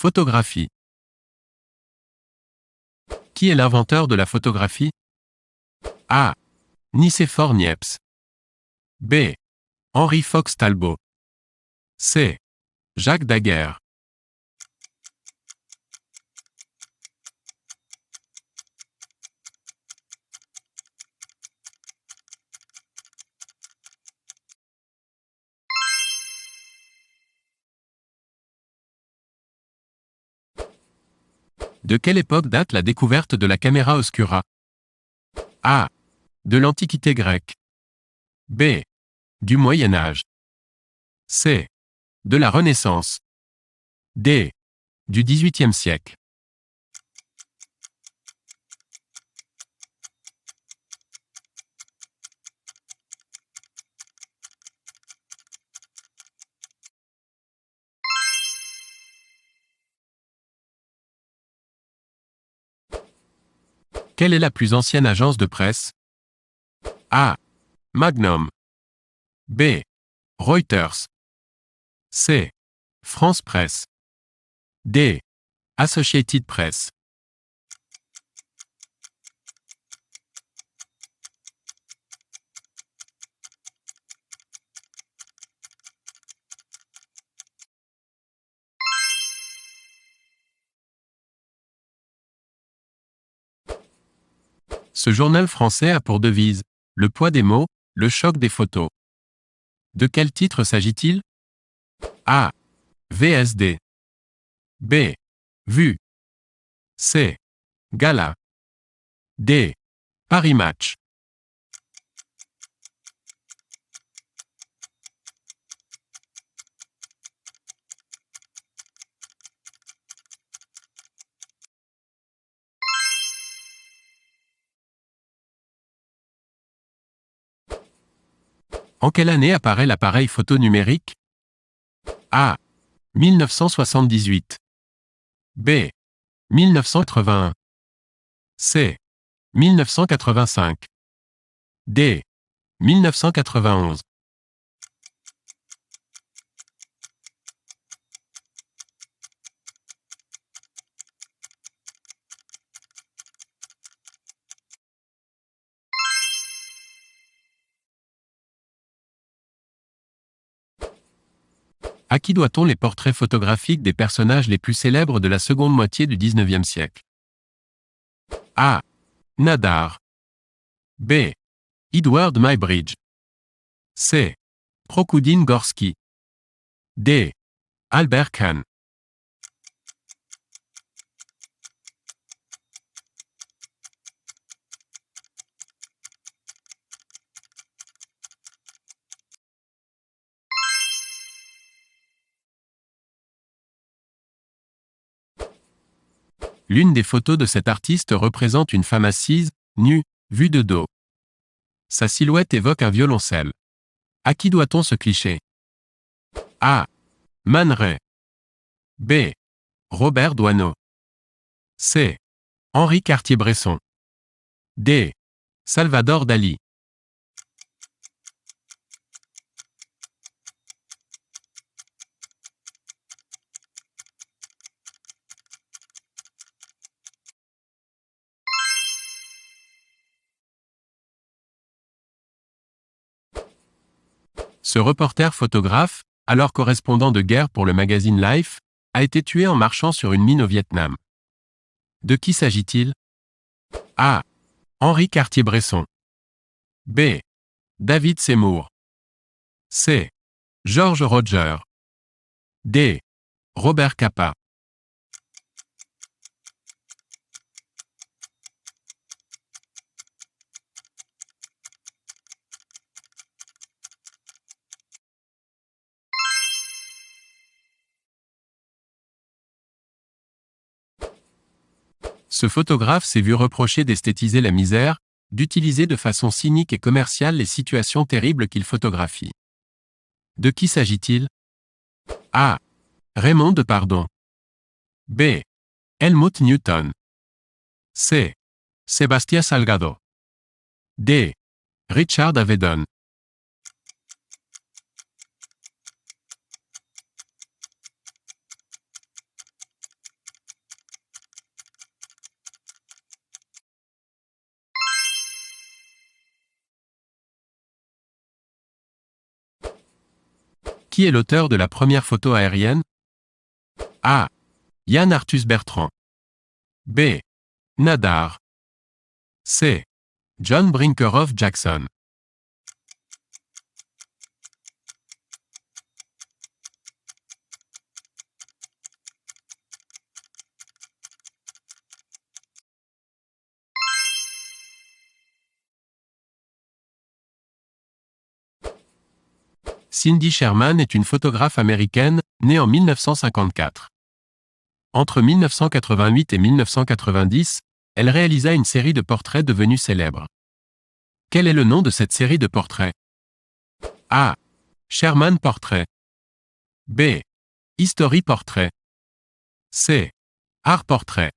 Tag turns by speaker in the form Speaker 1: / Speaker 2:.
Speaker 1: Photographie. Qui est l'inventeur de la photographie? A. Nicéphore Niepce. B. Henry Fox Talbot. C. Jacques Daguerre. De quelle époque date la découverte de la camera obscura? A. De l'Antiquité grecque. B. Du Moyen Âge. C. De la Renaissance. D. Du XVIIIe siècle. Quelle est la plus ancienne agence de presse? A. Magnum. B. Reuters. C. France Presse. D. Associated Press. Ce journal français a pour devise « Le poids des mots, le choc des photos ». De quel titre s'agit-il? A. VSD. B. Vue. C. Gala. D. Paris Match. En quelle année apparaît l'appareil photo numérique? A. 1978. B. 1981. C. 1985. D. 1991. À qui doit-on les portraits photographiques des personnages les plus célèbres de la seconde moitié du XIXe siècle? A. Nadar. B. Edward Muybridge. C. Prokhoudine Gorsky. D. Albert Kahn. L'une des photos de cet artiste représente une femme assise, nue, vue de dos. Sa silhouette évoque un violoncelle. À qui doit-on ce cliché? A. Man Ray. B. Robert Doisneau. C. Henri Cartier-Bresson. D. Salvador Dali. Ce reporter photographe, alors correspondant de guerre pour le magazine Life, a été tué en marchant sur une mine au Vietnam. De qui s'agit-il? A. Henri Cartier-Bresson. B. David Seymour. C. George Roger. D. Robert Capa. Ce photographe s'est vu reprocher d'esthétiser la misère, d'utiliser de façon cynique et commerciale les situations terribles qu'il photographie. De qui s'agit-il? A. Raymond Depardon. B. Helmut Newton. C. Sébastien Salgado. D. Richard Avedon. Qui est l'auteur de la première photo aérienne? A. Yann Arthus Bertrand. B. Nadar. C. John Brinkerhoff Jackson. Cindy Sherman est une photographe américaine, née en 1954. Entre 1988 et 1990, elle réalisa une série de portraits devenus célèbres. Quel est le nom de cette série de portraits? A. Sherman Portrait. B. History Portrait. C. Art Portrait.